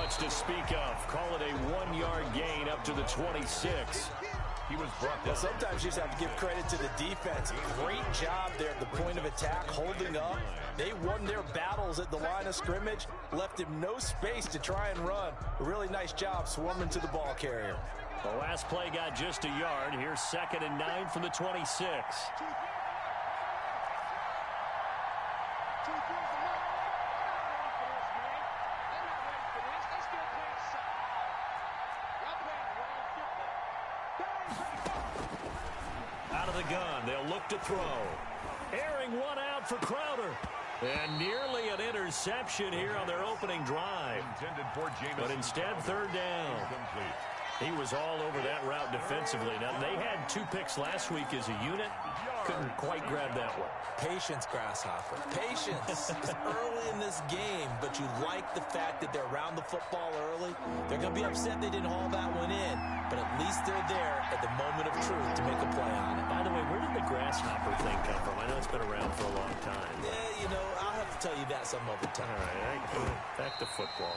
much to speak of. Call it a 1-yard gain up to the 26. He was brought down. Well, sometimes you just have to give credit to the defense. Great job there at the point of attack, holding up. They won their battles at the line of scrimmage, left him no space to try and run. A really nice job swarming to the ball carrier. The last play got just a yard. Here's 2nd and 9 from the 26. Out of the gun, they'll look to throw. Airing one out for Crowder. And nearly an interception here on their opening drive. But instead, 3rd down. He was all over that route defensively. Now, they had 2 picks last week as a unit. Couldn't quite grab that one. Patience, Grasshopper. Patience. It's early in this game, but you like the fact that they're around the football early. They're going to be upset they didn't haul that one in, but at least they're there at the moment of truth to make a play on it. By the way, where did the Grasshopper thing come from? I know it's been around for a long time. Yeah, you know, I'll have to tell you that some other time. All right, back to football.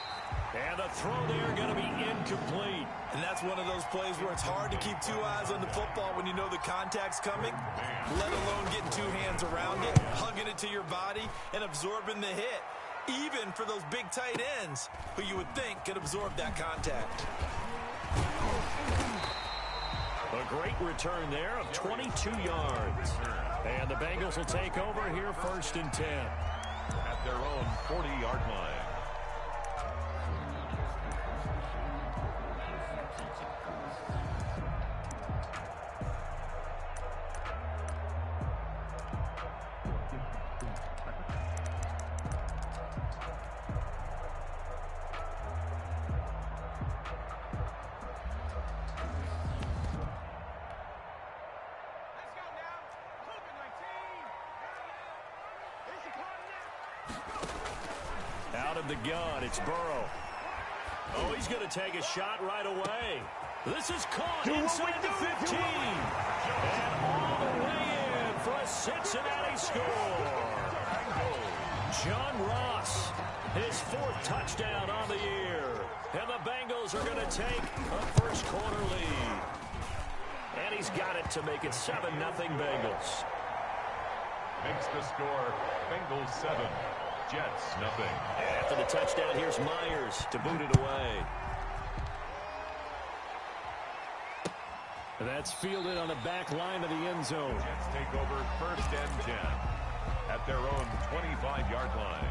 And the throw there going to be incomplete. And that's one of those plays where it's hard to keep 2 eyes on the football when you know the contact's coming, let alone getting 2 hands around it, hugging it to your body, and absorbing the hit, even for those big tight ends who you would think could absorb that contact. A great return there of 22 yards. And the Bengals will take over here 1st and 10. At their own 40-yard line. Out of the gun, it's Burrow. Oh, he's going to take a shot right away. This is caught inside the 15. And all the way in for a Cincinnati score. John Ross, his 4th touchdown on the year. And the Bengals are going to take a first-quarter lead. And he's got it to make it 7-0 Bengals. Makes the score Bengals 7. Jets, nothing. After the touchdown, here's Myers to boot it away. That's fielded on the back line of the end zone. Jets take over 1st and 10 at their own 25-yard line.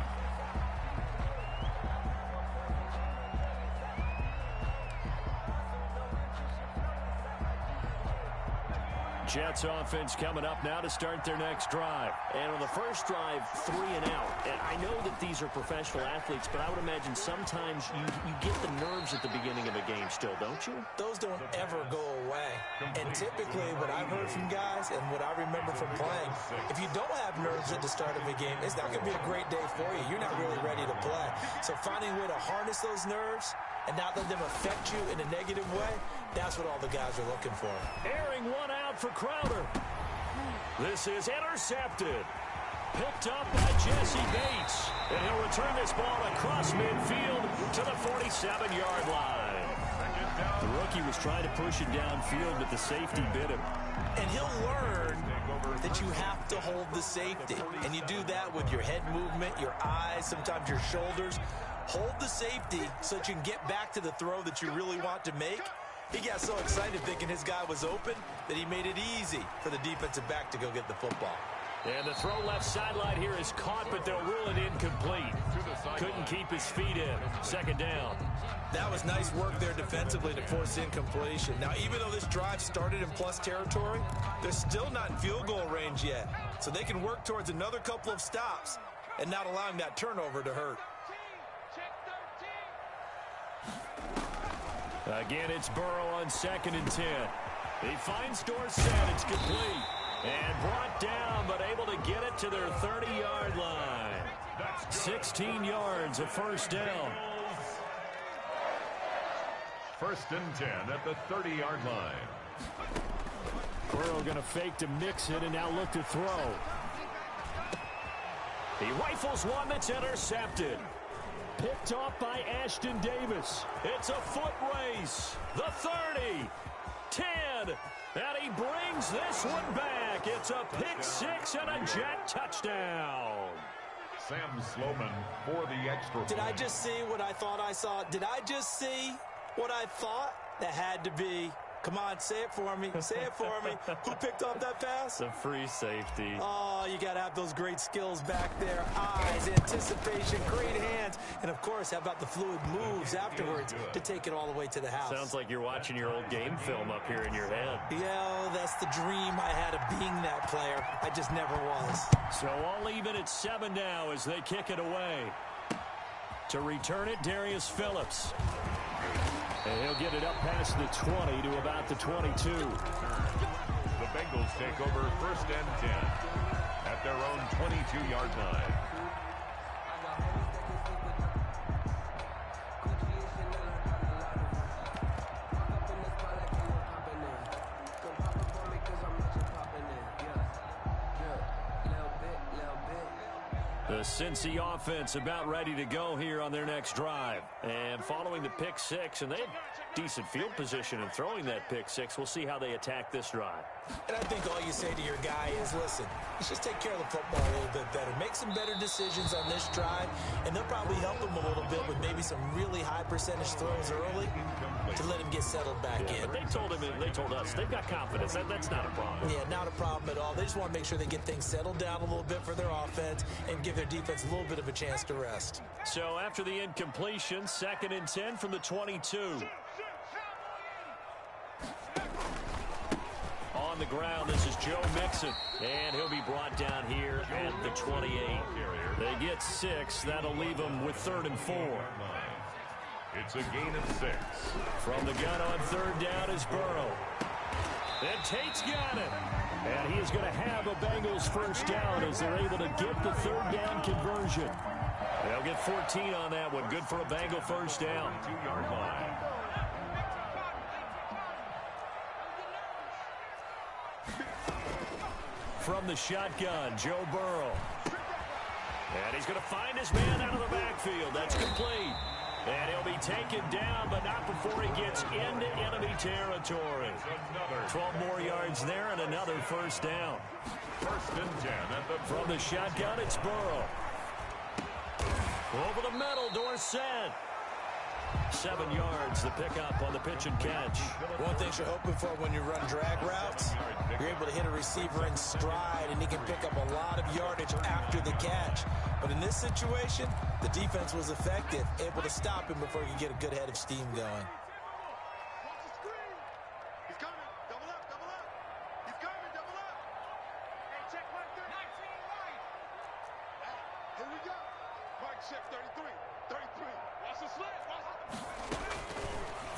Jets offense coming up now to start their next drive. And on the first drive, 3 and out. And I know that these are professional athletes, but I would imagine sometimes you get the nerves at the beginning of a game still, don't you? Those don't ever go away. And typically what I've heard from guys and what I remember from playing, if you don't have nerves at the start of a game, it's not going to be a great day for you. You're not really ready to play. So finding a way to harness those nerves and not let them affect you in a negative way, that's what all the guys are looking for. Airing one out for Crowder. This is intercepted. Picked up by Jesse Bates. And he'll return this ball across midfield to the 47-yard line. The rookie was trying to push it downfield, but the safety bit him. And he'll learn that you have to hold the safety. And you do that with your head movement, your eyes, sometimes your shoulders. Hold the safety so that you can get back to the throw that you really want to make. He got so excited thinking his guy was open that he made it easy for the defensive back to go get the football. And the throw left sideline here is caught, but they'll rule it incomplete. Couldn't keep his feet in. 2nd down. That was nice work there defensively to force incompletion. Now, even though this drive started in plus territory, they're still not in field goal range yet. So they can work towards another couple of stops and not allowing that turnover to hurt. Again, it's Burrow on 2nd and 10. He finds Dorsett. It's complete. And brought down, but able to get it to their 30-yard line. 16 yards, a 1st down. 1st and 10 at the 30-yard line. Burrow going to fake to mix it and now look to throw. He rifles one that's intercepted. picked off by Ashton Davis. It's a foot race. The 30, 10, and he brings this one back. It's a pick six and a Jet touchdown. Sam Sloman for the extra point. Did I just see what I thought I saw? Did I just see what I thought? That had to be. Come on, say it for me. Say it for me. Who picked up that pass? The free safety. Oh, you got to have those great skills back there. Eyes, anticipation, great hands. And, of course, how about the fluid moves afterwards to take it all the way to the house? Sounds like you're watching your old game film up here in your head. Yeah, that's the dream I had of being that player. I just never was. So all even at 7 now as they kick it away. To return it, Darius Phillips. And he'll get it up past the 20 to about the 22. The Bengals take over 1st and 10 at their own 22-yard line. The Cincy offense about ready to go here on their next drive. And following the pick six, and they had decent field position in throwing that pick six. We'll see how they attack this drive. And I think all you say to your guy is, listen, let's just take care of the football a little bit better. Make some better decisions on this drive, and they'll probably help him a little bit with maybe some really high percentage throws early to let him get settled back in. But they told us they've got confidence. That's not a problem. Yeah, not a problem at all. They just want to make sure they get things settled down a little bit for their offense and give their defense a little bit of a chance to rest. So after the incompletion, 2nd and 10 from the 22. On the ground, this is Joe Mixon, and he'll be brought down here at the 28. They get 6. That'll leave them with 3rd and 4. It's a gain of 6. From the gun on 3rd down is Burrow. And Tate's got it. And he is going to have a Bengals first down as they're able to get the 3rd down conversion. They'll get 14 on that one. Good for a Bengal first down. 2-yard line. From the shotgun, Joe Burrow. And he's going to find his man out of the backfield. That's complete. And he'll be taken down, but not before he gets into enemy territory. 12 more yards there and another first down. 1st and 10 at the From the shotgun, it's Burrow. Over the middle, Dorsett. 7 yards, the pickup on the pitch and catch. One thing you're hoping for when you run drag routes, you're able to hit a receiver in stride, and he can pick up a lot of yardage after the catch. But in this situation, the defense was effective, able to stop him before he could get a good head of steam going.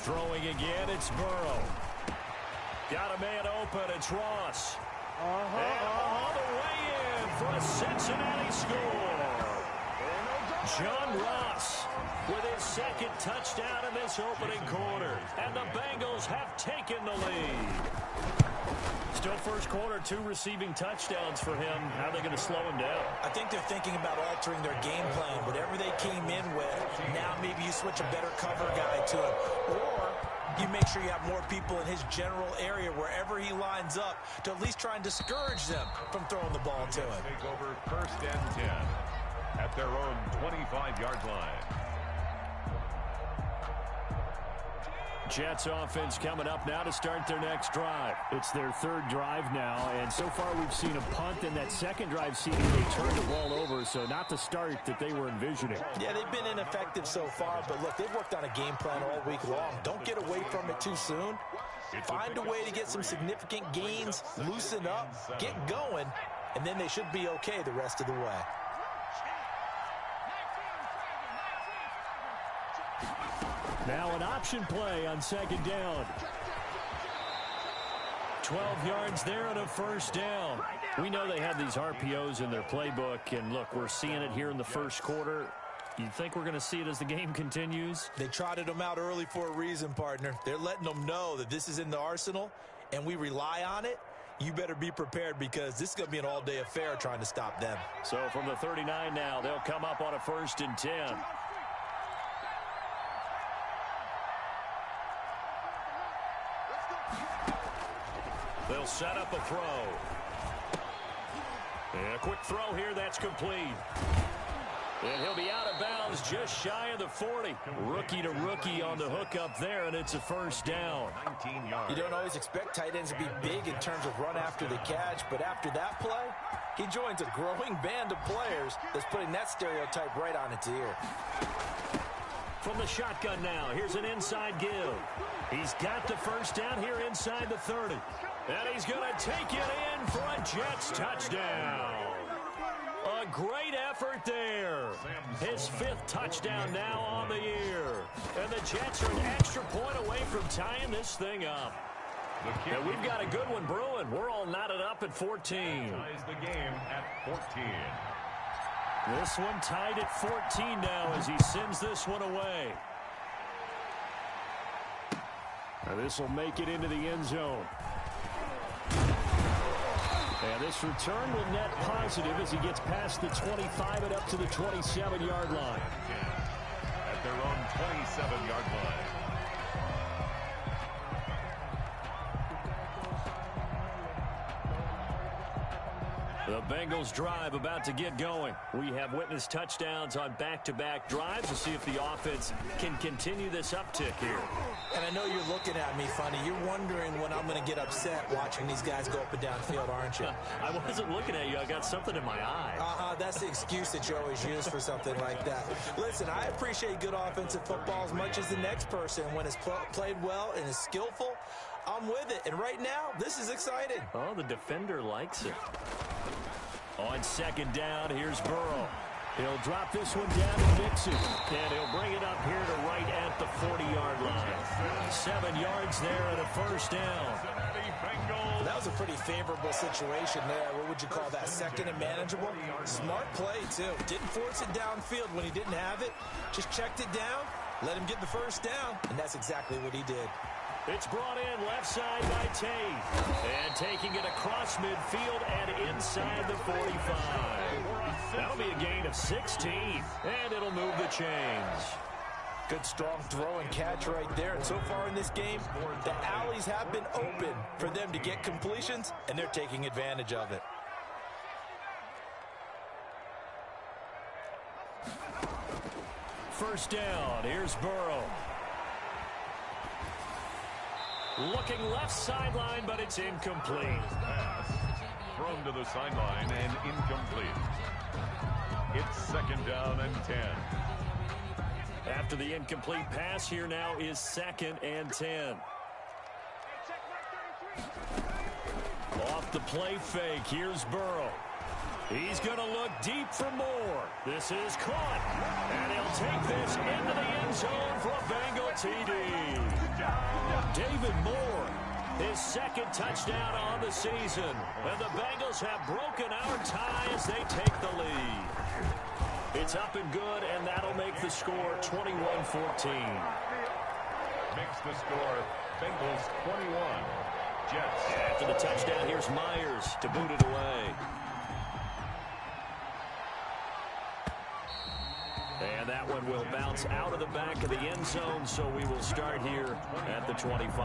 Throwing again, it's Burrow. Got a man open, it's Ross. And all the way in for a Cincinnati score. John Ross with his 2nd touchdown in this opening quarter. And the Bengals have taken the lead. Still first quarter, 2 receiving touchdowns for him. How are they going to slow him down? I think they're thinking about altering their game plan. Whatever they came in with, now maybe you switch a better cover guy to him. Or you make sure you have more people in his general area wherever he lines up to at least try and discourage them from throwing the ball to him. Take over 1st and 10 at their own 25-yard line. Jets offense coming up now to start their next drive. It's their 3rd drive now, and so far we've seen a punt, and that 2nd drive seeing they turned the ball over, so not the start that they were envisioning. Yeah, they've been ineffective so far, but look, they've worked on a game plan all week long. Don't get away from it too soon. Find a way to get some significant gains, loosen up, get going, and then they should be okay the rest of the way. Now an option play on 2nd down. 12 yards there and a first down. We know they have these RPOs in their playbook, and look, we're seeing it here in the first quarter. You think we're going to see it as the game continues? They trotted them out early for a reason, partner. They're letting them know that this is in the arsenal, and we rely on it. You better be prepared because this is going to be an all-day affair trying to stop them. So from the 39 now, they'll come up on a 1st and 10. They'll set up a throw. And a quick throw here, that's complete. And he'll be out of bounds just shy of the 40. Rookie to rookie on the hook up there, and it's a first down. 19 yards. You don't always expect tight ends to be big in terms of run after the catch, but after that play, he joins a growing band of players that's putting that stereotype right on its ear. From the shotgun now, here's an inside give. He's got the first down here inside the 30. And he's going to take it in for a Jets touchdown. A great effort there. His 5th touchdown now on the year. And the Jets are an extra point away from tying this thing up. And we've got a good one brewing. We're all knotted up at 14. Ties the game at 14. This one tied at 14 now as he sends this one away. Now this will make it into the end zone. And this return will net positive as he gets past the 25 and up to the 27-yard line. At their own 27-yard line. The Bengals drive about to get going. We have witnessed touchdowns on back-to-back drives to see if the offense can continue this uptick here. And I know you're looking at me funny. You're wondering when I'm going to get upset watching these guys go up and down field, aren't you? I wasn't looking at you. I got something in my eye. That's the excuse that you always use for something like that. Listen, I appreciate good offensive football as much as the next person. When it's played well and is skillful, I'm with it. And right now, this is exciting. Oh, the defender likes it. On second down, here's Burrow. He'll drop this one down to Mixon. And he'll bring it up here to right at the 40-yard line. 7 yards there and a first down. That was a pretty favorable situation there. What would you call that? Second and manageable? Smart play, too. Didn't force it downfield when he didn't have it. Just checked it down, let him get the first down, and that's exactly what he did. It's brought in left side by Tate. And taking it across midfield and inside the 45. That'll be a gain of 16. And it'll move the chains. Good strong throw and catch right there. And so far in this game, the alleys have been open for them to get completions, and they're taking advantage of it. First down. Here's Burrow. Looking left sideline, but it's incomplete. Pass thrown to the sideline and incomplete. It's second down and 10. After the incomplete pass, here now is second and 10. Off the play fake, here's Burrow. He's going to look deep for more. This is caught. And he'll take this into the end zone for a Bengal TD. David Moore, his second touchdown on the season. And the Bengals have broken our tie as they take the lead. It's up and good, and that'll make the score 21-14. Makes the score Bengals 21. Jets. After the touchdown, here's Myers to boot it away. And that one will bounce out of the back of the end zone, so we will start here at the 25.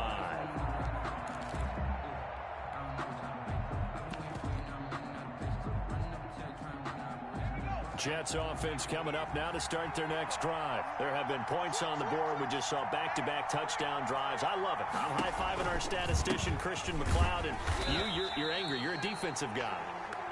Jets offense coming up now to start their next drive. There have been points on the board. We just saw back-to-back touchdown drives. I love it. I'm high-fiving our statistician, Christian McLeod, and you're angry. You're a defensive guy.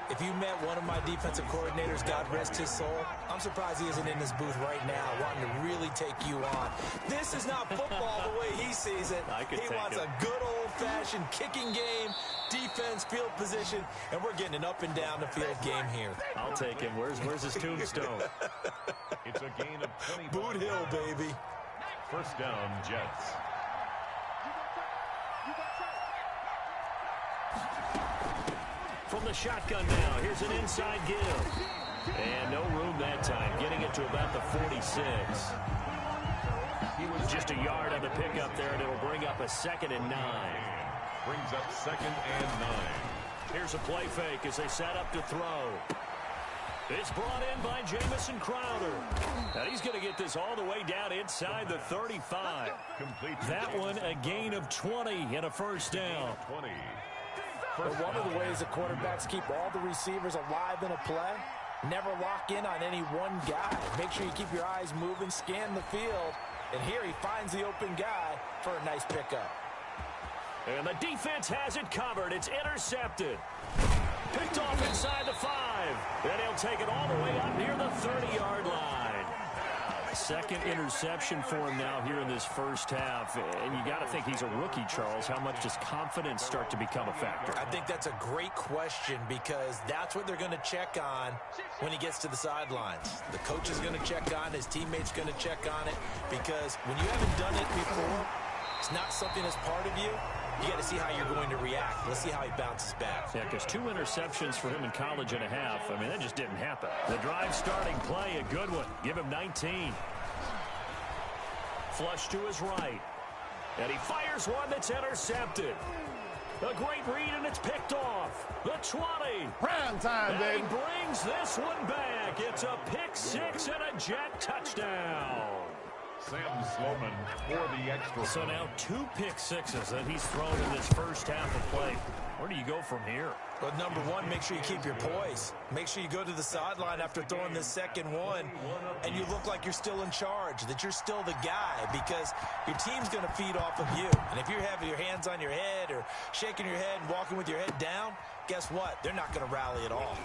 If you met one of my defensive coordinators, God rest his soul, I'm surprised he isn't in this booth right now wanting to really take you on. This is not football the way he sees it. He wants a good old-fashioned kicking game, defense, field position, and we're getting an up-and-down-the-field game here. I'll take him. Where's his tombstone? It's a gain of 20. Boot Hill, baby. First down, Jets. From the shotgun now, here's an inside give. And no room that time, getting it to about the 46. He was just a yard on the pickup there, and it'll bring up a 2nd and 9. Brings up 2nd and 9. Here's a play fake as they set up to throw. It's brought in by Jamison Crowder. And he's going to get this all the way down inside the 35. That one a gain of 20 and a first down. But one of the ways the quarterbacks keep all the receivers alive in a play, never lock in on any one guy. Make sure you keep your eyes moving, scan the field. And here he finds the open guy for a nice pickup. And the defense has it covered. It's intercepted. Picked off inside the 5. And he'll take it all the way up near the 30-yard line. Second interception for him now here in this first half. And you got to think he's a rookie, Charles. How much does confidence start to become a factor? I think that's a great question because that's what they're going to check on when he gets to the sidelines. The coach is going to check on it. His teammates going to check on it because when you haven't done it before, it's not something that's part of you. You got to see how you're going to react. Let's see how he bounces back. Yeah, because 2 interceptions for him in college and a half. I mean, that just didn't happen. The drive starting play, a good one. Give him 19. Flush to his right. And he fires one that's intercepted. A great read, and it's picked off. The 20. Prime time, baby. And he brings this one back. It's a pick 6 and a Jet touchdown. Sam Sloman for the extra. So now 2 pick 6s that he's thrown in this first half of play. Where do you go from here? Well, number one, make sure you keep your poise. Make sure you go to the sideline after throwing this second one, and you look like you're still in charge, that you're still the guy, because your team's going to feed off of you. And if you're having your hands on your head or shaking your head and walking with your head down, guess what? They're not going to rally at all.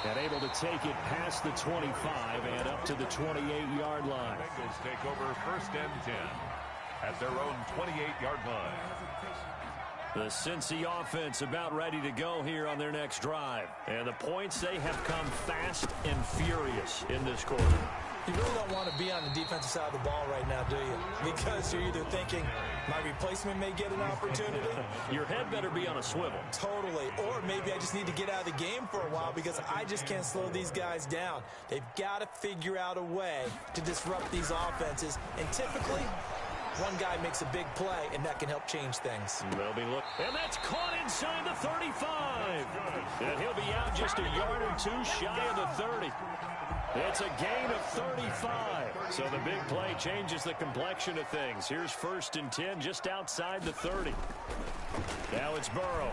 And able to take it past the 25 and up to the 28-yard line. Bengals take over first and 10 at their own 28-yard line. The Cincy offense about ready to go here on their next drive. And the points, they have come fast and furious in this quarter. You really don't want to be on the defensive side of the ball right now, do you? Because you're either thinking, my replacement may get an opportunity. Your head better be on a swivel. Totally. Or maybe I just need to get out of the game for a while because I just can't slow these guys down. They've got to figure out a way to disrupt these offenses. And typically, one guy makes a big play, and that can help change things. They'll be looking. And that's caught inside the 35. And he'll be out just a yard or 2 shy of the 30. It's a gain of 35. So the big play changes the complexion of things. Here's first and 10 just outside the 30. Now it's Burrow.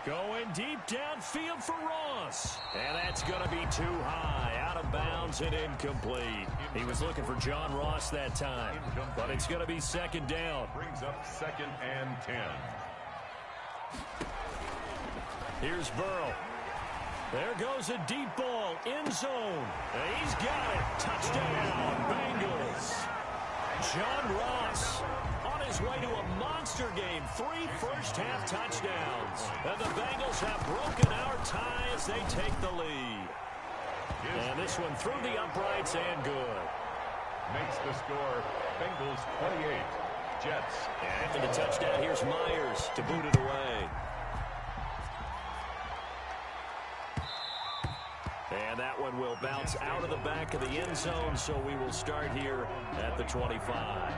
Going deep downfield for Ross. And that's going to be too high. Out of bounds and incomplete. He was looking for John Ross that time. But it's going to be second down. Brings up second and 10. Here's Burrow. There goes a deep ball, end zone. And he's got it. Touchdown, Bengals. John Ross on his way to a monster game. 3 first-half touchdowns. And the Bengals have broken our tie as they take the lead. And this one through the uprights and good. Makes the score Bengals 28, Jets. And after the touchdown, here's Myers to boot it away. And that one will bounce out of the back of the end zone, so we will start here at the 25.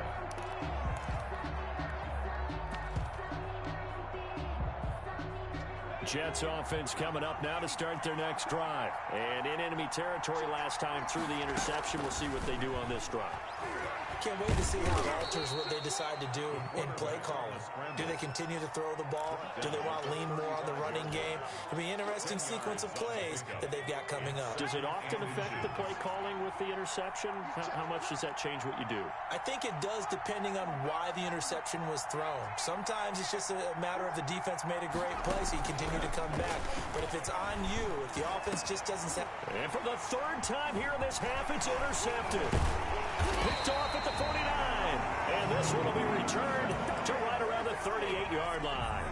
Jets offense coming up now to start their next drive. And in enemy territory last time through the interception. We'll see what they do on this drive. Can't wait to see how it alters what they decide to do in play calling. Do they continue to throw the ball? Do they want to lean more on the running game? It'll be an interesting sequence of plays that they've got coming up. Does it often affect the play calling with the interception? How much does that change what you do? I think it does depending on why the interception was thrown. Sometimes it's just a matter of the defense made a great play, so you continue to come back. But if it's on you, if the offense just doesn't set... And for the 3rd time here in this half, it's intercepted. Picked off at the 49. And this one will be returned to right around the 38-yard line.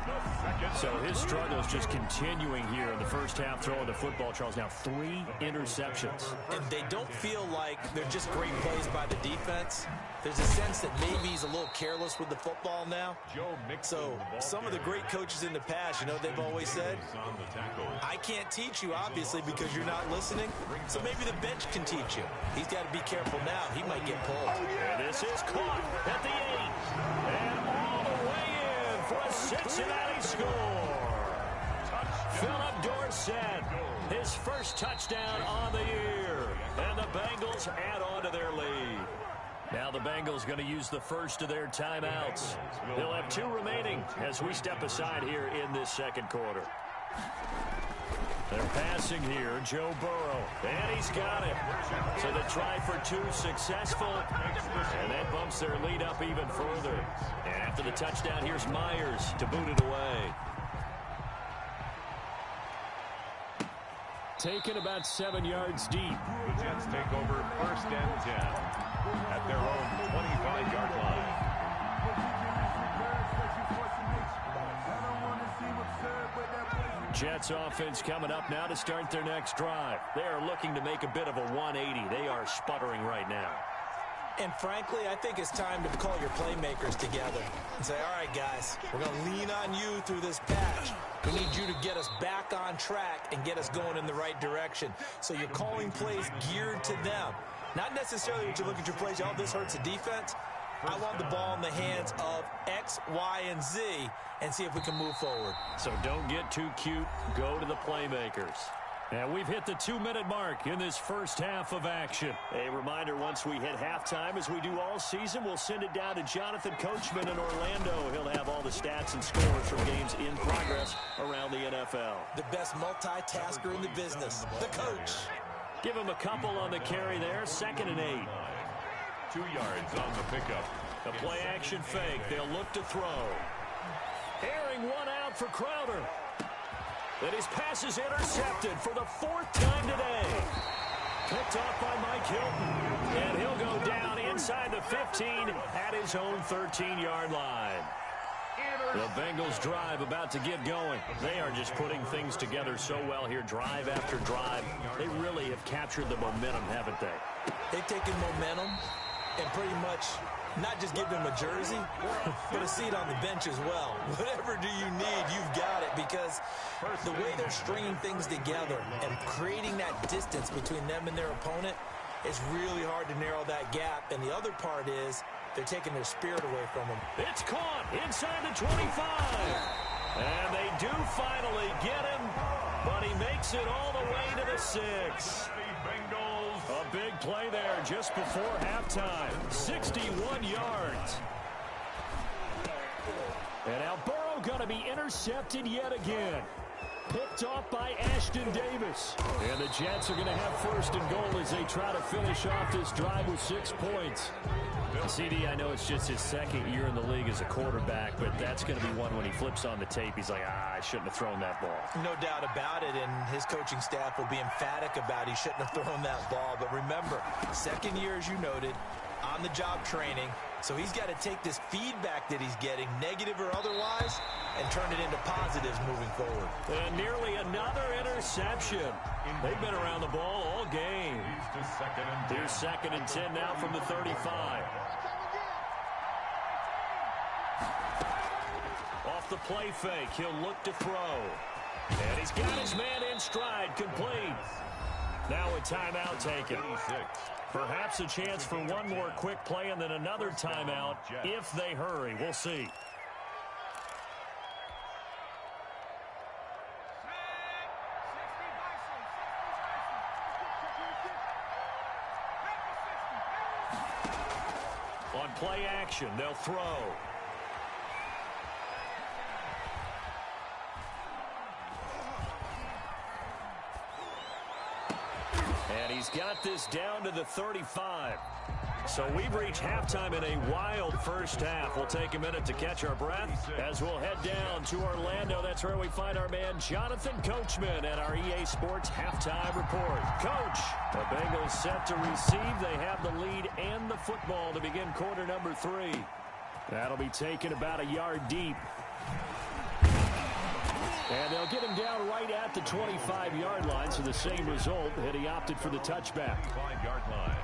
So his struggles just continuing here in the first half throwing the football, Charles. Now 3 interceptions. And they don't feel like they're just great plays by the defense. There's a sense that maybe he's a little careless with the football now. So some of the great coaches in the past, you know, they've always said, I can't teach you, obviously, because you're not listening. So maybe the bench can teach you. He's got to be careful now. He might get pulled. And this is caught at the 8. And all the way in for a Cincinnati score. Philip Dorsett, his first touchdown on the year. And the Bengals add on to their lead. Now the Bengals going to use the first of their timeouts. They'll have 2 remaining as we step aside here in this second quarter. They're passing here, Joe Burrow, and he's got it. So the try for 2 successful, and that bumps their lead up even further. And after the touchdown, here's Myers to boot it away. Taken about 7 yards deep. The Jets take over first and 10 at their own 25-yard line. Jets offense coming up now to start their next drive. They are looking to make a bit of a 180. They are sputtering right now. And frankly, I think it's time to call your playmakers together and say, all right, guys, we're going to lean on you through this patch. We need you to get us back on track and get us going in the right direction. So you're calling plays geared to them. Not necessarily when you look at your plays, oh, this hurts the defense. I want the ball in the hands of X, Y, and Z and see if we can move forward. So don't get too cute. Go to the playmakers. And we've hit the 2-minute mark in this first half of action. A reminder, once we hit halftime, as we do all season, we'll send it down to Jonathan Coachman in Orlando. He'll have all the stats and scores from games in progress around the NFL. The best multitasker in the business, the coach. Give him a couple on the carry there, 2nd and 8. 2 yards on the pickup. A play-action fake. They'll look to throw. Airing one out for Crowder. And his pass is intercepted for the 4th time today. Picked off by Mike Hilton. And he'll go down inside the 15 at his own 13-yard line. The Bengals drive about to get going. They are just putting things together so well here, drive after drive. They really have captured the momentum, haven't they? They've taken momentum and pretty much not just give them a jersey, but a seat on the bench as well. Whatever do you need, you've got it, because the way they're stringing things together and creating that distance between them and their opponent, it's really hard to narrow that gap. And the other part is they're taking their spirit away from them. It's caught inside the 25. And they do finally get him, but he makes it all the way to the 6. A big play there just before halftime. 61 yards. And now Burrow going to be intercepted yet again. Picked off by Ashton Davis. And the Jets are going to have 1st and goal as they try to finish off this drive with 6 points. CD, I know it's just his 2nd year in the league as a quarterback, but that's going to be one when he flips on the tape. He's like, I shouldn't have thrown that ball. No doubt about it, and his coaching staff will be emphatic about he shouldn't have thrown that ball. But remember, 2nd year, as you noted, on-the-job training. So he's got to take this feedback that he's getting, negative or otherwise, and turn it into positives moving forward. And nearly another interception. They've been around the ball all game. Here's 2nd and 10 now from the 35. Off the play fake, he'll look to throw. And he's got his man in stride, complete. Now a timeout taken. Perhaps a chance for one more quick play and then another timeout if they hurry. We'll see. On play action, they'll throw. And he's got this down to the 35. So we've reached halftime in a wild first half. We'll take a minute to catch our breath as we'll head down to Orlando. That's where we find our man Jonathan Coachman at our EA Sports Halftime Report. Coach, the Bengals set to receive. They have the lead and the football to begin quarter number 3. That'll be taken about a yard deep. And they'll get him down right at the 25-yard line, so the same result, and he opted for the touchback. 5-yard line.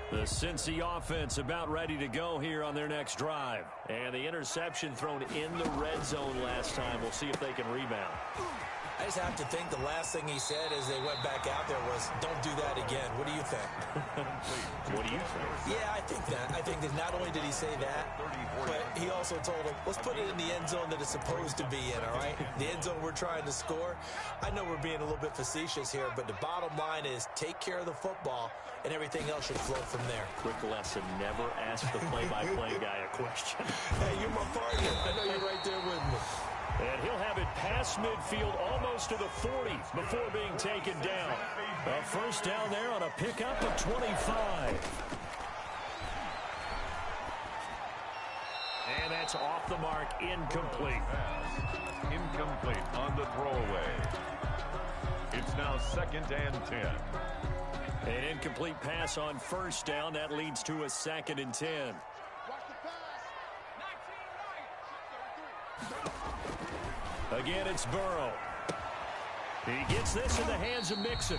The Cincy offense about ready to go here on their next drive. And the interception thrown in the red zone last time. We'll see if they can rebound. I just have to think the last thing he said as they went back out there was, don't do that again. What do you think? What do you think? Yeah, I think that. I think that not only did he say that, but he also told him, let's put it in the end zone that it's supposed to be in, all right? The end zone we're trying to score. I know we're being a little bit facetious here, but the bottom line is take care of the football, and everything else should flow from there. Quick lesson, never ask the play-by-play guy a question. Hey, you're my partner. I know you're right there with me. And he'll have it past midfield almost to the 40 before being taken down. A first down there on a pickup of 25. And that's off the mark, incomplete. Incomplete on the throwaway. It's now 2nd and 10. An incomplete pass on first down. That leads to a 2nd and 10. Again, it's Burrow. He gets this in the hands of Mixon.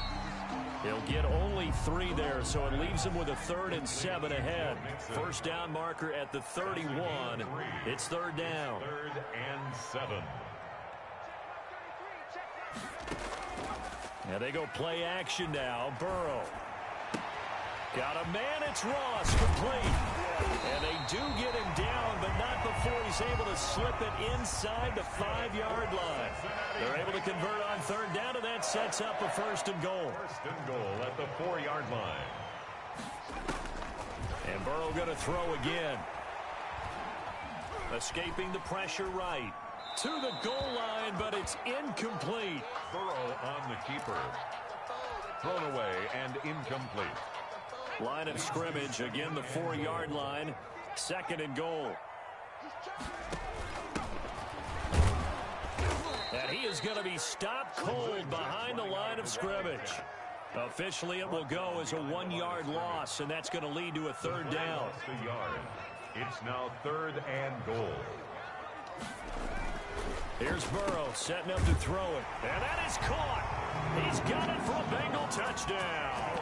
He'll get only 3 there, so it leaves him with a 3rd and 7 ahead. First down marker at the 31. It's 3rd down. 3rd and 7. Now they go play action now. Burrow. Got a man, it's Ross, complete. And they do get him down, but not before he's able to slip it inside the 5-yard line. They're able to convert on 3rd down, and that sets up a 1st and goal. 1st and goal at the 4-yard line. And Burrow going to throw again. Escaping the pressure right. To the goal line, but it's incomplete. Burrow on the keeper. Thrown away and incomplete. Line of scrimmage, again the 4-yard line. 2nd and goal. And he is going to be stopped cold behind the line of scrimmage. Officially, it will go as a 1-yard loss, and that's going to lead to a 3rd down. It's now 3rd and goal. Here's Burrow setting up to throw it. And that is caught. He's got it for a Bengal touchdown.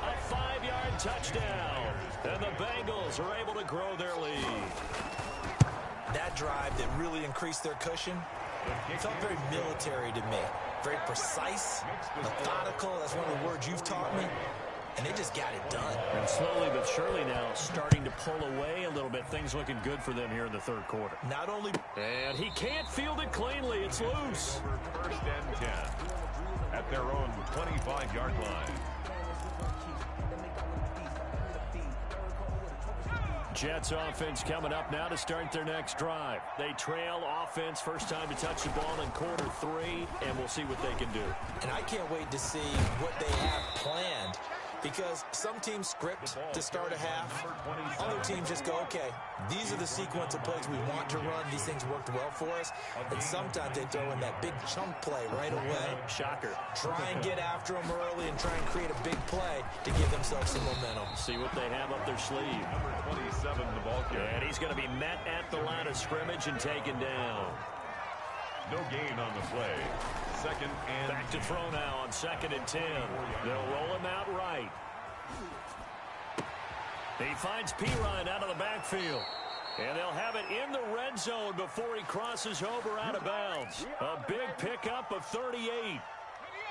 A 5-yard touchdown. And the Bengals are able to grow their lead. That drive that really increased their cushion, it felt very military to me. Very precise, methodical. That's one of the words you've taught me. And they just got it done. And slowly but surely now starting to pull away a little bit. Things looking good for them here in the 3rd quarter. Not only... And he can't field it cleanly. It's loose. 1st and 10 at their own 25-yard line. Jets offense coming up now to start their next drive. They trail offense, first time to touch the ball in quarter 3, and we'll see what they can do. And I can't wait to see what they have planned, because some teams script to start a half. Other teams just go, okay, these are the sequence of plays we want to run. These things worked well for us. And sometimes they throw in that big chunk play right away. Shocker. Try and get after them early and try and create a big play to give themselves some momentum. See what they have up their sleeve. Number 27, the ball carrier. And he's going to be met at the line of scrimmage and taken down. No gain on the play. 2nd and... Back to throw now on 2nd and 10. They'll roll him out right. He finds Pirine out of the backfield. And they'll have it in the red zone before he crosses over out of bounds. A big pickup of 38.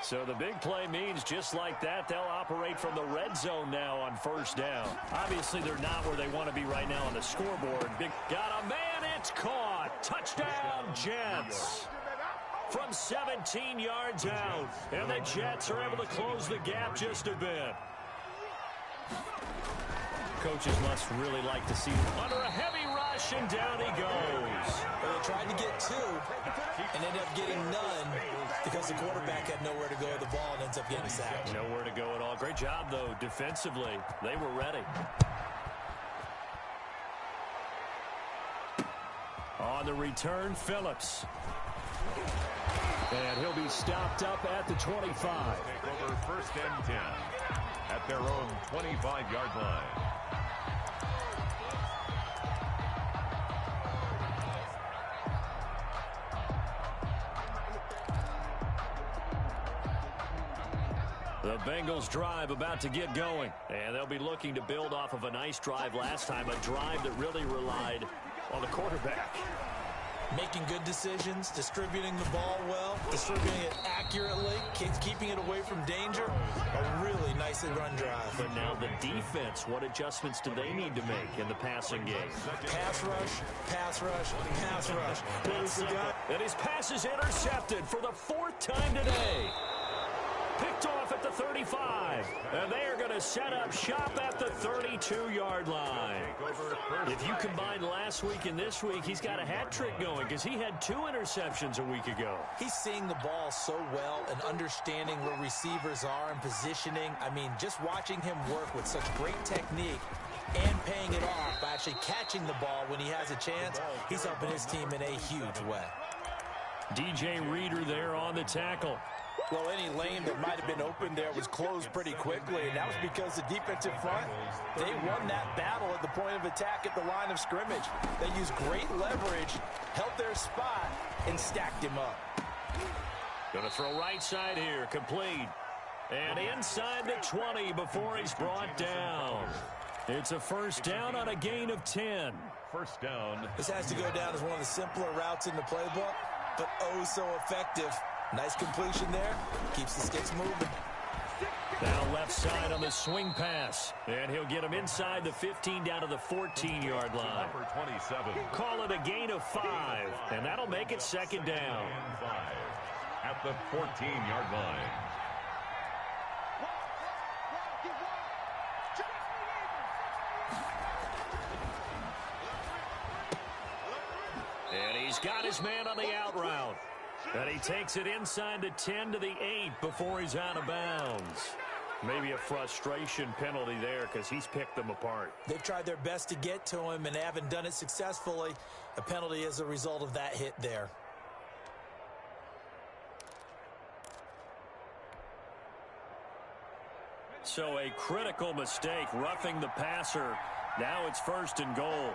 So the big play means just like that, they'll operate from the red zone now on 1st down. Obviously, they're not where they want to be right now on the scoreboard. Got a man, it's caught. Touchdown, Jets. From 17 yards out. And the Jets are able to close the gap just a bit. Coaches must really like to see him under a heavy rush, and down he goes. Well, they tried to get 2 and ended up getting none because the quarterback had nowhere to go with the ball and ends up getting sacked. Nowhere to go at all. Great job, though, defensively. They were ready. On the return, Phillips. And he'll be stopped up at the 25. Take over 1st and 10 at their own 25-yard line. The Bengals drive about to get going. And they'll be looking to build off of a nice drive last time, a drive that really relied on the quarterback. Making good decisions, distributing the ball well, distributing it accurately, keeping it away from danger. A really nicely run drive. But now the defense, what adjustments do they need to make in the passing game? Pass rush, pass rush, pass rush. There's the guy. And his pass is intercepted for the 4th time today. Picked off at the 35. And they are going to set up shop at the 32-yard line. If you combine last week and this week, he's got a hat trick going because he had 2 interceptions a week ago. He's seeing the ball so well and understanding where receivers are and positioning. I mean, just watching him work with such great technique and paying it off by actually catching the ball when he has a chance, he's helping his team in a huge way. DJ Reader there on the tackle. Well, any lane that might have been open there was closed pretty quickly, and that was because the defensive front, they won that battle at the point of attack at the line of scrimmage. They used great leverage, held their spot, and stacked him up. Going to throw right side here, complete. And inside the 20 before he's brought down. It's a first down on a gain of 10. First down. This has to go down as one of the simpler routes in the playbook, but oh so effective. Nice completion there. Keeps the sticks moving. Now left side on the swing pass. And he'll get him inside the 15 down to the 14-yard line. Number 27. Call it a gain of 5. And that'll make it second down. 5 at the 14-yard line. And he's got his man on the out route. And he takes it inside the 10 to the 8 before he's out of bounds. Maybe a frustration penalty there because he's picked them apart. They've tried their best to get to him and haven't done it successfully. A penalty is a result of that hit there. So a critical mistake, roughing the passer. Now it's 1st and goal.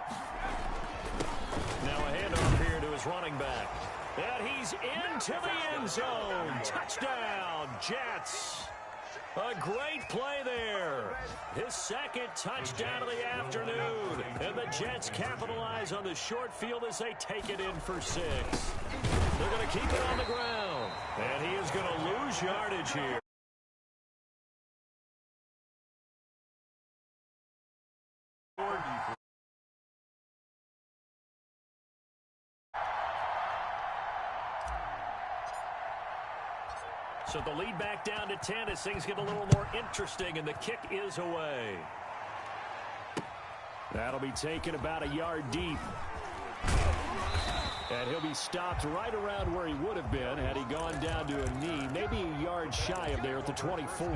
Now a handoff here to his running back. And he's into the end zone. Touchdown, Jets. A great play there. His 2nd touchdown of the afternoon. And the Jets capitalize on the short field as they take it in for 6. They're going to keep it on the ground. And he is going to lose yardage here. So the lead back down to 10 as things get a little more interesting, and the kick is away. That'll be taken about a yard deep. And he'll be stopped right around where he would have been had he gone down to a knee, maybe a yard shy of there at the 24.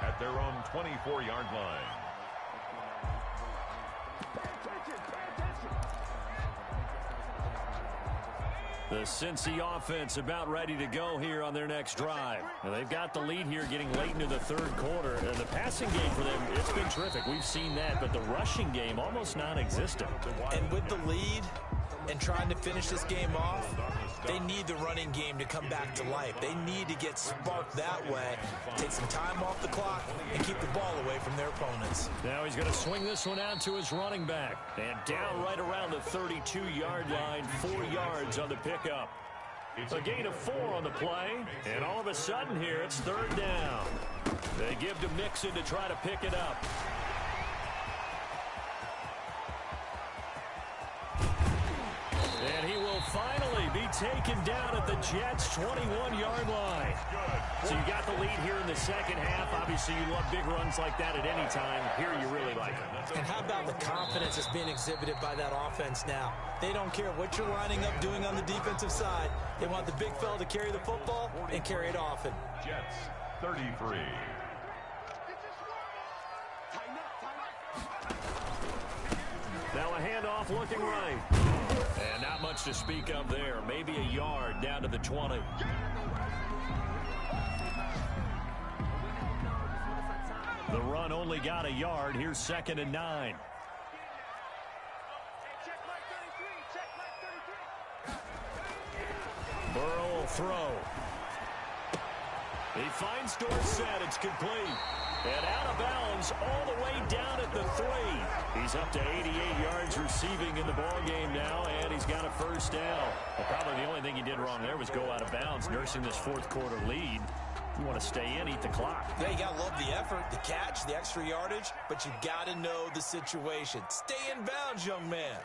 At their own 24-yard line. The Cincy offense about ready to go here on their next drive. Now they've got the lead here getting late into the 3rd quarter. And the passing game for them, it's been terrific. We've seen that, but the rushing game almost non-existent. And with the lead and trying to finish this game off, they need the running game to come back to life. They need to get sparked that way, take some time off the clock, and keep the ball away from their opponents. Now he's going to swing this one out to his running back. And down right around the 32-yard line, 4 yards on the pickup. A gain of 4 on the play, and all of a sudden here it's 3rd down. They give to Mixon to try to pick it up. And he will finally be taken down at the Jets' 21-yard line. So you got the lead here in the 2nd half. Obviously, you love big runs like that at any time. Here you really like it. And how about the confidence that's being exhibited by that offense now? They don't care what you're lining up doing on the defensive side. They want the big fella to carry the football and carry it often. Jets, 33. Now a handoff looking right. And not much to speak of there. Maybe a yard down to the 20. The run only got a yard. Here's 2nd and 9. Burrow will throw. He finds Dorsett. It's complete. And out of bounds all the way down at the 3. He's up to 88 yards receiving in the ballgame now, and he's got a first down. Well, probably the only thing he did wrong there was go out of bounds, nursing this fourth quarter lead. You want to stay in, eat the clock. Yeah, you got to love the effort, the catch, the extra yardage, but you got to know the situation. Stay in bounds, young man.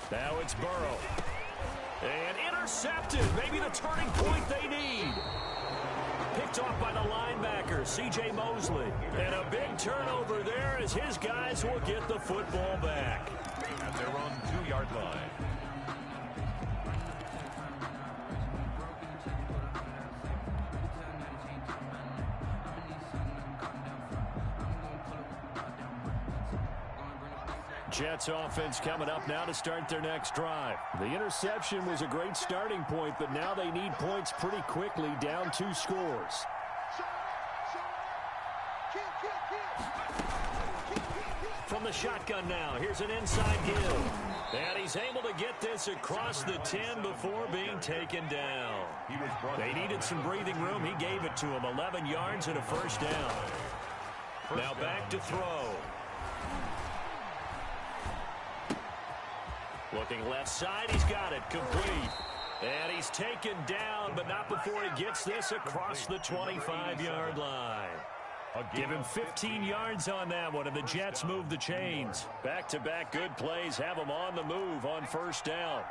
Now it's Burrow. And intercepted. Maybe the turning point they need. Picked off by the linebacker, C.J. Mosley. And a big turnover there as his guys will get the football back. At their own 2-yard line. Jets offense coming up now to start their next drive. The interception was a great starting point, but now they need points pretty quickly, down 2 scores. From the shotgun now, here's an inside give. And he's able to get this across the 10 before being taken down. They needed some breathing room. He gave it to him. 11 yards and a first down. Now back to throw. Looking left side, he's got it, complete. And he's taken down, but not before he gets this across the 25-yard line. Give him 15 yards on that one, and the Jets move the chains. Back-to-back good plays have them on the move on first down.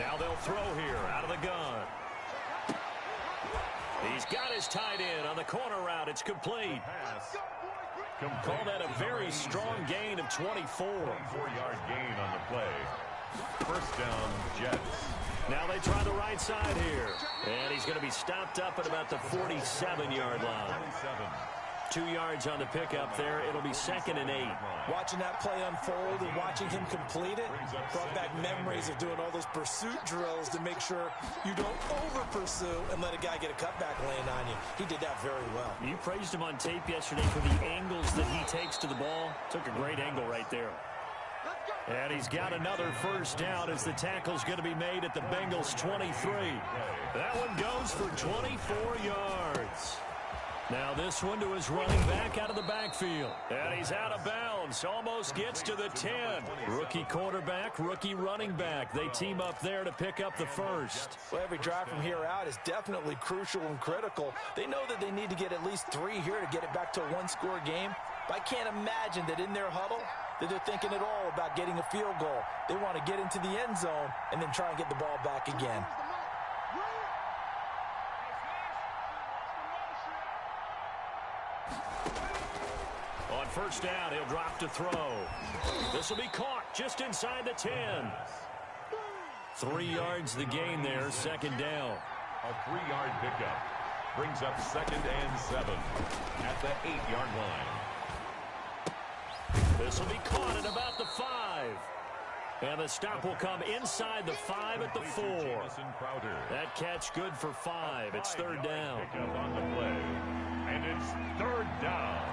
Now they'll throw here out of the gun. He's got his tight end on the corner route. It's complete. Call that a very strong gain of 24. 24-yard gain on the play. First down, Jets. Now they try the right side here. And he's going to be stopped up at about the 47-yard line. 2 yards on the pickup there. It'll be 2nd and 8. Watching that play unfold and watching him complete it brought back memories of doing all those pursuit drills to make sure you don't over-pursue and let a guy get a cutback lane on you. He did that very well. You praised him on tape yesterday for the angles that he takes to the ball. Took a great angle right there. And he's got another first down as the tackle's going to be made at the Bengals 23. That one goes for 24 yards. Now this one to his running back out of the backfield. And he's out of bounds. Almost gets to the 10. Rookie quarterback, rookie running back. They team up there to pick up the first. Well, every drive from here out is definitely crucial and critical. They know that they need to get at least 3 here to get it back to a one-score game. But I can't imagine that in their huddle that they're thinking at all about getting a field goal. They want to get into the end zone and then try and get the ball back again. On first down, he'll drop to throw. This will be caught just inside the 10. 3 yards the gain there, 2nd down. A 3-yard pickup brings up 2nd and 7 at the 8-yard line. This will be caught at about the 5. And the stop will come inside the 5 at the 4. That catch good for 5. It's 3rd down. Pickup on the play. And it's 3rd down.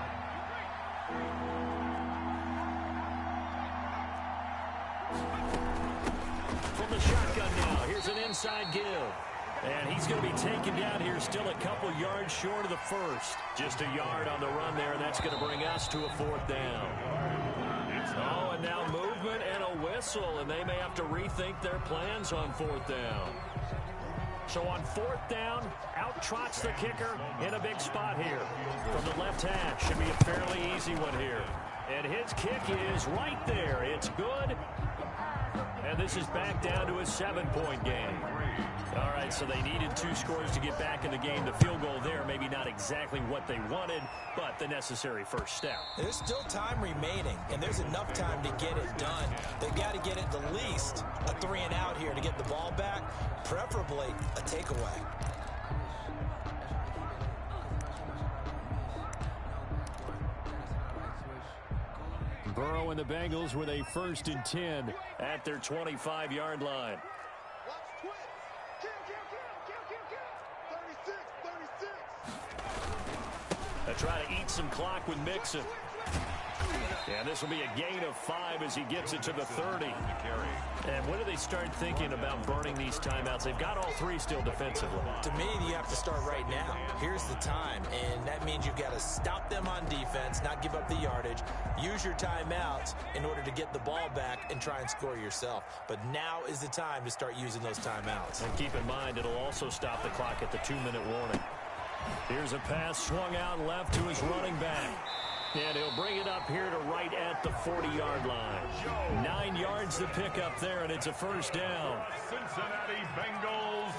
From the shotgun now, here's an inside give. And he's going to be taken down here, still a couple yards short of the first. Just a yard on the run there, and that's going to bring us to a 4th down. Oh, and now movement and a whistle, and they may have to rethink their plans on 4th down. So on 4th down, out trots the kicker in a big spot here. From the left hash, should be a fairly easy one here. And his kick is right there. It's good. And this is back down to a 7-point game. All right, so they needed 2 scores to get back in the game. The field goal there, maybe not exactly what they wanted, but the necessary first step. There's still time remaining, and there's enough time to get it done. They've got to get at the least a 3-and-out here to get the ball back, preferably a takeaway. Burrow and the Bengals with a 1st and 10 at their 25-yard line. They try to eat some clock with Mixon. And this will be a gain of 5 as he gets it to the 30. And when do they start thinking about burning these timeouts? They've got all 3 still defensively. To me, you have to start right now. Here's the time, and that means you've got to stop them on defense, not give up the yardage, use your timeouts in order to get the ball back and try and score yourself. But now is the time to start using those timeouts. And keep in mind, it'll also stop the clock at the 2-minute warning. Here's a pass swung out left to his running back. And he'll bring it up here to right at the 40-yard line. 9 yards to pick up there, and it's a first down. Cincinnati Bengals.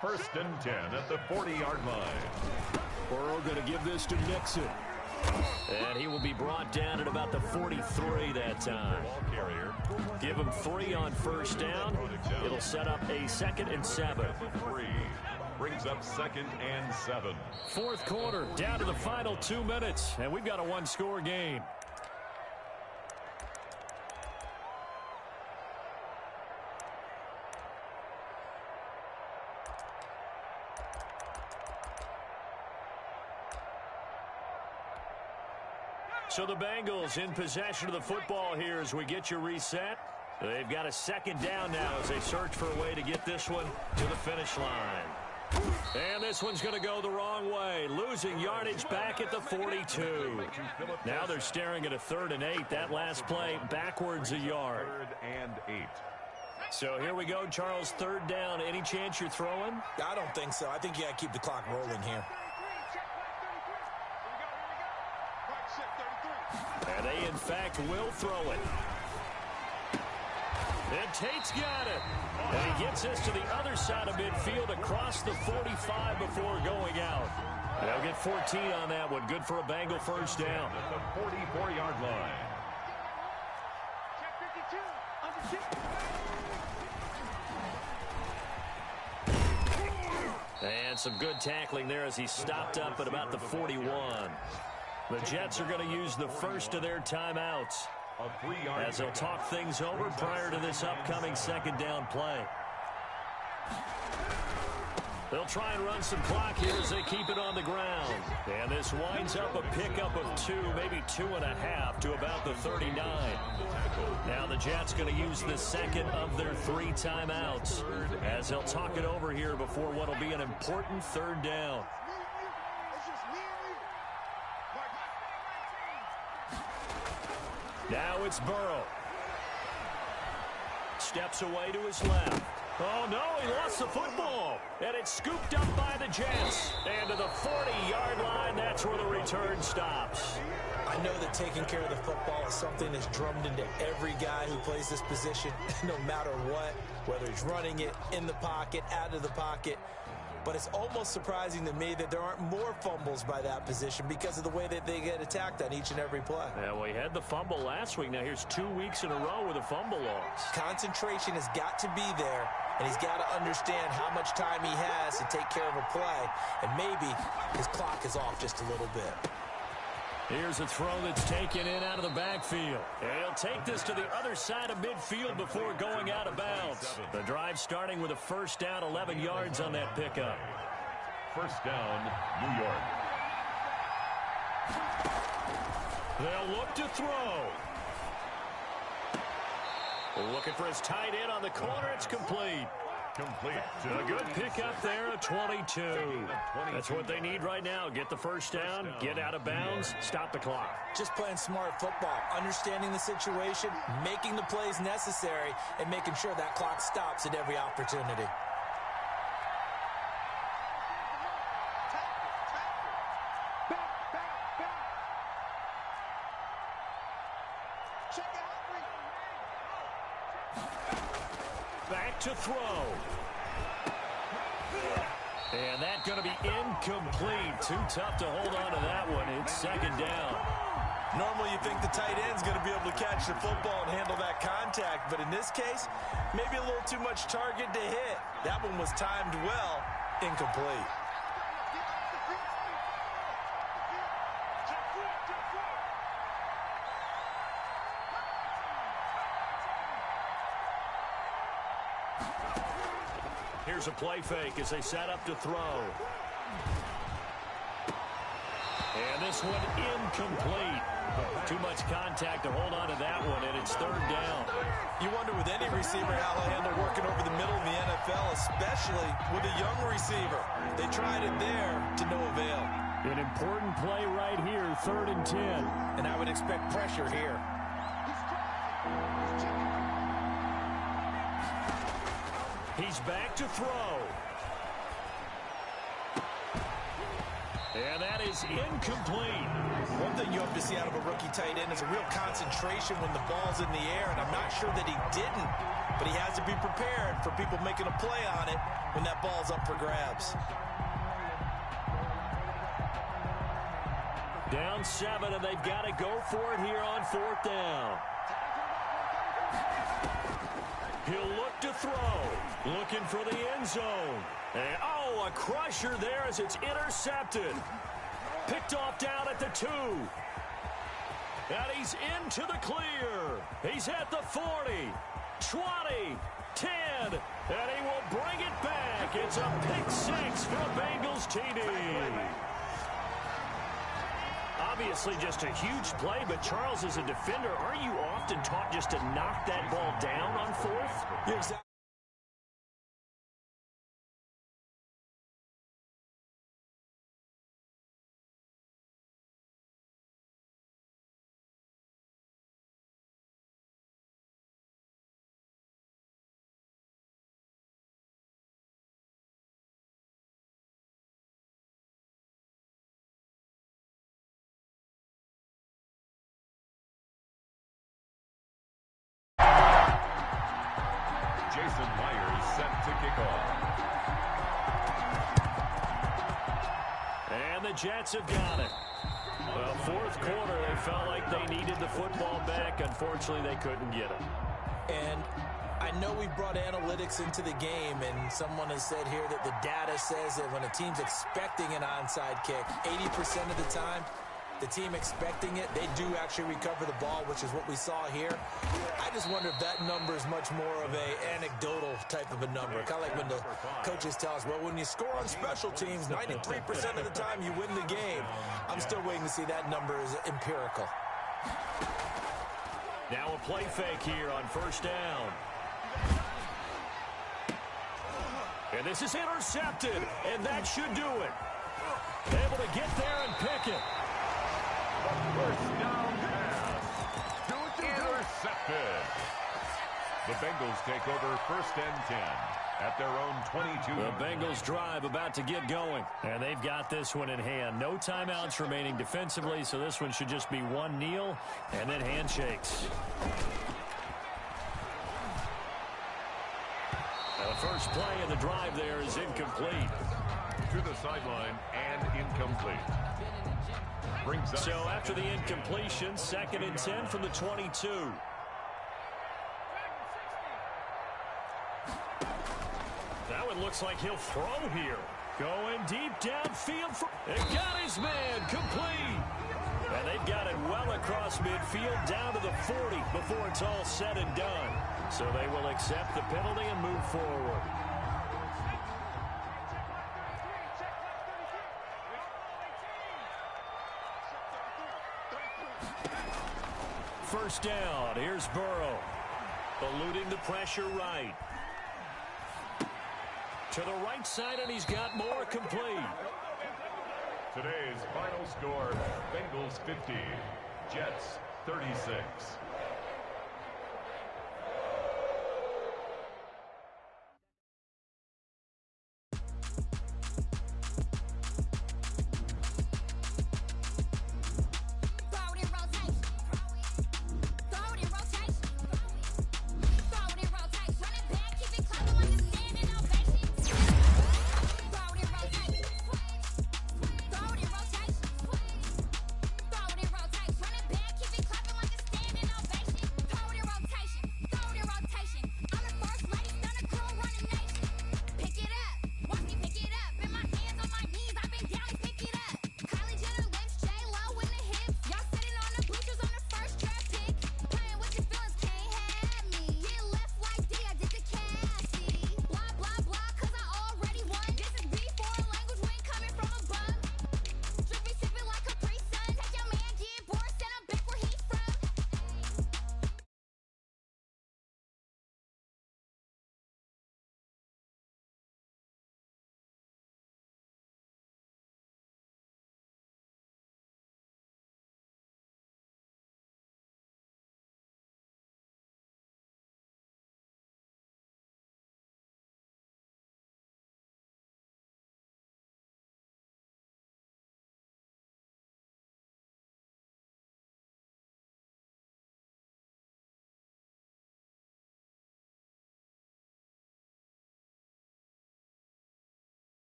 1st and 10 at the 40-yard line. Burrow going to give this to Nixon. And he will be brought down at about the 43 that time. Ball carrier. Give him 3 on first down. It'll set up a 2nd and 7. 3 brings up 2nd and 7. 4th quarter, down to the final 2 minutes, and we've got a 1-score game. So the Bengals in possession of the football here as we get you reset. They've got a 2nd down now as they search for a way to get this one to the finish line. And this one's going to go the wrong way, losing yardage back at the 42. Now they're staring at a 3rd and 8. That last play backwards a yard. 3rd and 8. So here we go, Charles, 3rd down. Any chance you're throwing? I don't think so. I think you got to keep the clock rolling here. And they, in fact, will throw it. And Tate's got it. And he gets this to the other side of midfield across the 45 before going out. They'll get 14 on that one. Good for a Bengal first down. At the 44-yard line. And some good tackling there as he stopped up at about the 41. The Jets are going to use the first of their timeouts as they'll talk things over prior to this upcoming 2nd down play. They'll try and run some clock here as they keep it on the ground. And this winds up a pickup of 2, maybe 2.5 to about the 39. Now the Jets going to use the 2nd of their 3 timeouts as they'll talk it over here before what will be an important 3rd down. Now it's Burrow. Steps away to his left. Oh, no, he lost the football. And it's scooped up by the Jets. And to the 40-yard line, that's where the return stops. I know that taking care of the football is something that's drummed into every guy who plays this position, no matter what, whether he's running it, in the pocket, out of the pocket. But it's almost surprising to me that there aren't more fumbles by that position because of the way that they get attacked on each and every play. Yeah, well, he had the fumble last week. Now here's 2 weeks in a row with a fumble loss. Concentration has got to be there, and he's got to understand how much time he has to take care of a play, and maybe his clock is off just a little bit. Here's a throw that's taken in out of the backfield. And he'll take this to the other side of midfield before going out of bounds. The drive starting with a first down, 11 yards on that pickup. First down, New York. They'll look to throw. Looking for his tight end on the corner. It's complete. Complete. A good pickup there, a 22. That's what they need right now. Get the first down, get out of bounds, stop the clock. Just playing smart football, understanding the situation, making the plays necessary, and making sure that clock stops at every opportunity. Back to throw. And that's going to be incomplete. Too tough to hold on to that one. It's 2nd down. Normally you think the tight end's going to be able to catch the football and handle that contact, but in this case, maybe a little too much target to hit. That one was timed well, incomplete. Here's a play fake as they set up to throw. And this one incomplete. Too much contact to hold on to that one, and it's third down. You wonder with any receiver how they'll handle working over the middle in the NFL, especially with a young receiver. They tried it there to no avail. An important play right here, 3rd and 10. And I would expect pressure here. He's back to throw. And that is incomplete. One thing you hope to see out of a rookie tight end is a real concentration when the ball's in the air, and I'm not sure that he didn't, but he has to be prepared for people making a play on it when that ball's up for grabs. Down 7, and they've got to go for it here on 4th down. He'll look to throw. Looking for the end zone. And, a crusher there as it's intercepted. Picked off down at the 2. And he's into the clear. He's at the 40, 20, 10, and he will bring it back. It's a pick 6 for a Bengals TD. Obviously just a huge play, but Charles, as a defender, aren't you often taught just to knock that ball down on 4th? Yeah, exactly. Jason Myers set to kick off. And the Jets have got it. Well, 4th quarter, they felt like they needed the football back. Unfortunately, they couldn't get it. And I know we brought analytics into the game, and someone has said here that the data says that when a team's expecting an onside kick, 80% of the time, the team expecting it, they do actually recover the ball, which is what we saw here. I just wonder if that number is much more of a anecdotal type of a number. Kind of like when the coaches tell us, well, when you score on special teams, 93% of the time you win the game. I'm still waiting to see that number is empirical. Now a play fake here on 1st down. And this is intercepted, and that should do it. Able to get there and pick it. First down pass. Intercepted. The Bengals take over 1st and 10 at their own 22. The Bengals drive about to get going. And they've got this one in hand. No timeouts remaining defensively, so this one should just be one kneel and then handshakes. Now the first play of the drive there is incomplete. To the sideline and incomplete. So after the incompletion, 2nd and 10 from the 22. That one looks like he'll throw here. Going deep downfield. It got his man complete. And they've got it well across midfield down to the 40 before it's all said and done. So they will accept the penalty and move forward. First down. Here's Burrow. Eluding the pressure right. To the right side, and he's got more complete. Today's final score, Bengals 50, Jets 36.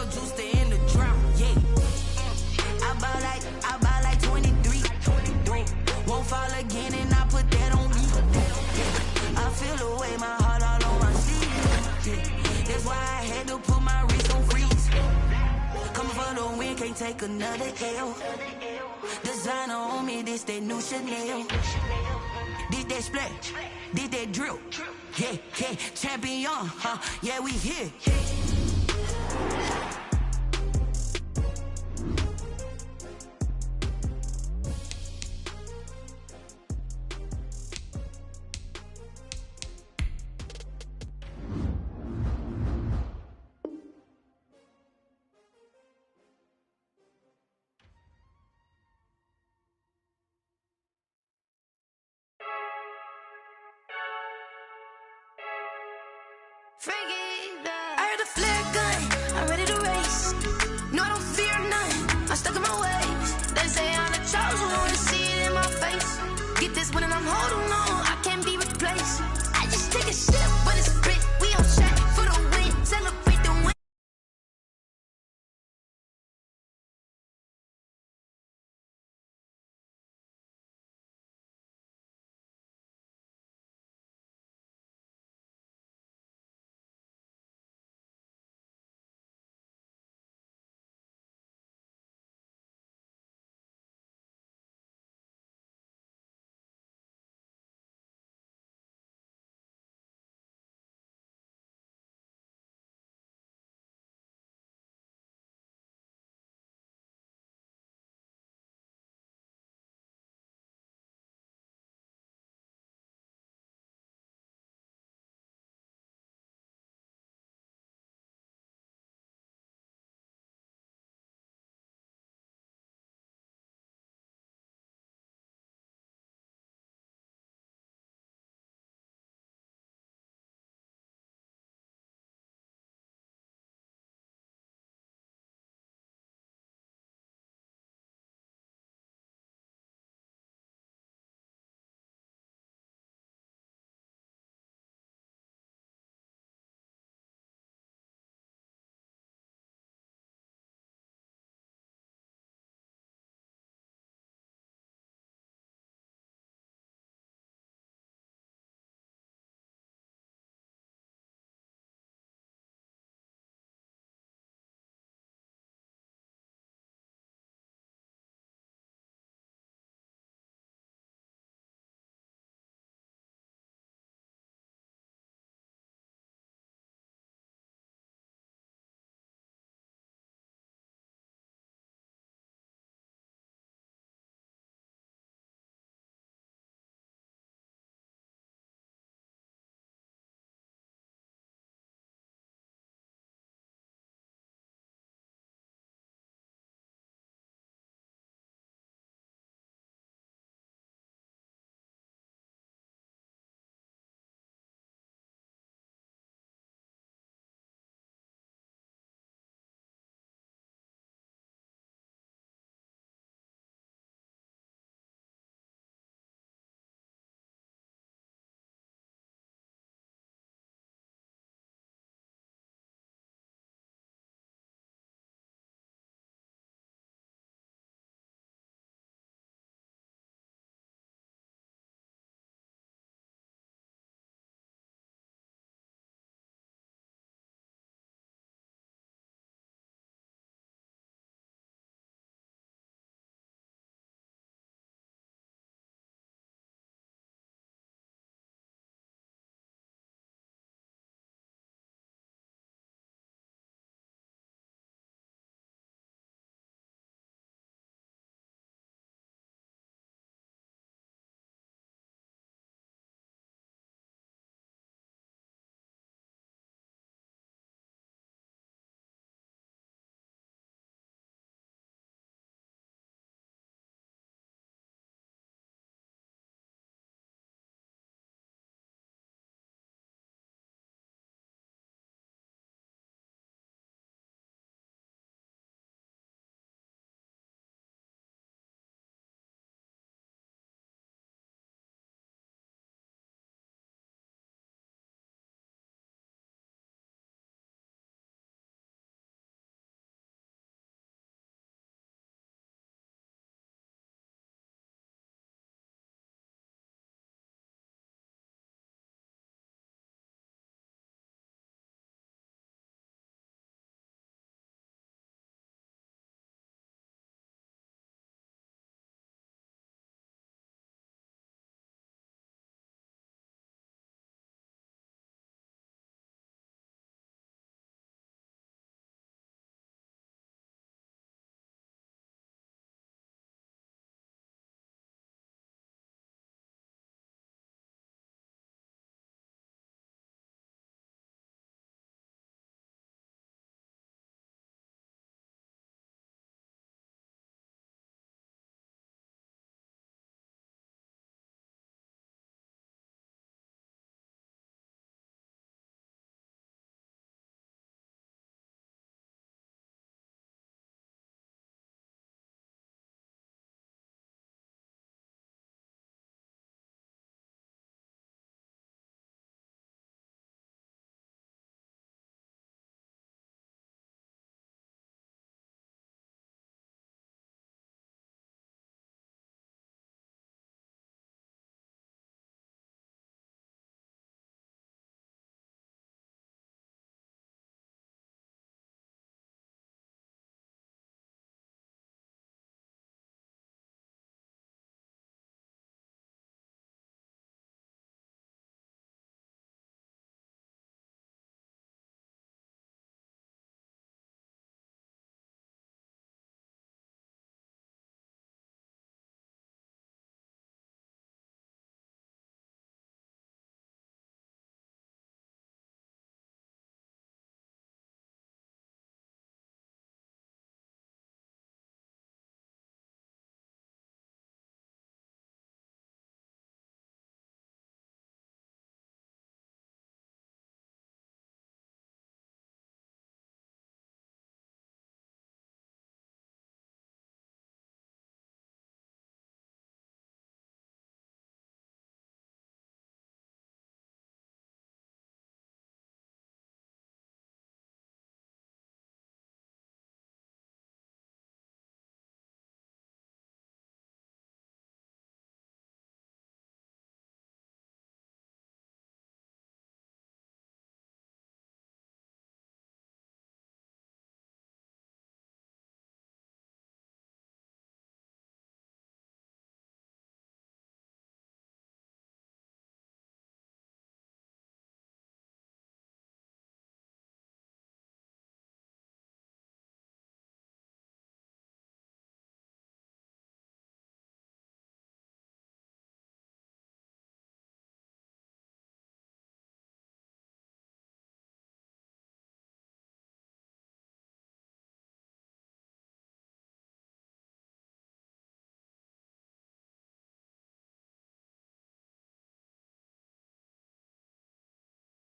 no juice to end the drought, yeah. I buy like 23. Won't fall again and I put that on me. Yeah. I feel the way, my heart all on my sleeve. Yeah. That's why I had to put my wrist on freeze. Coming for the win, can't take another L. Designer on me, this that new Chanel. Did that splash, did that drill. Yeah, yeah, champion, huh? Yeah, we here. I heard a flare gun, I'm ready to race. No, I don't fear none, I'm stuck in my ways. They say I'm the chosen one, see it in my face. Get this one and I'm holding on, I can't be replaced. I just take a sip, but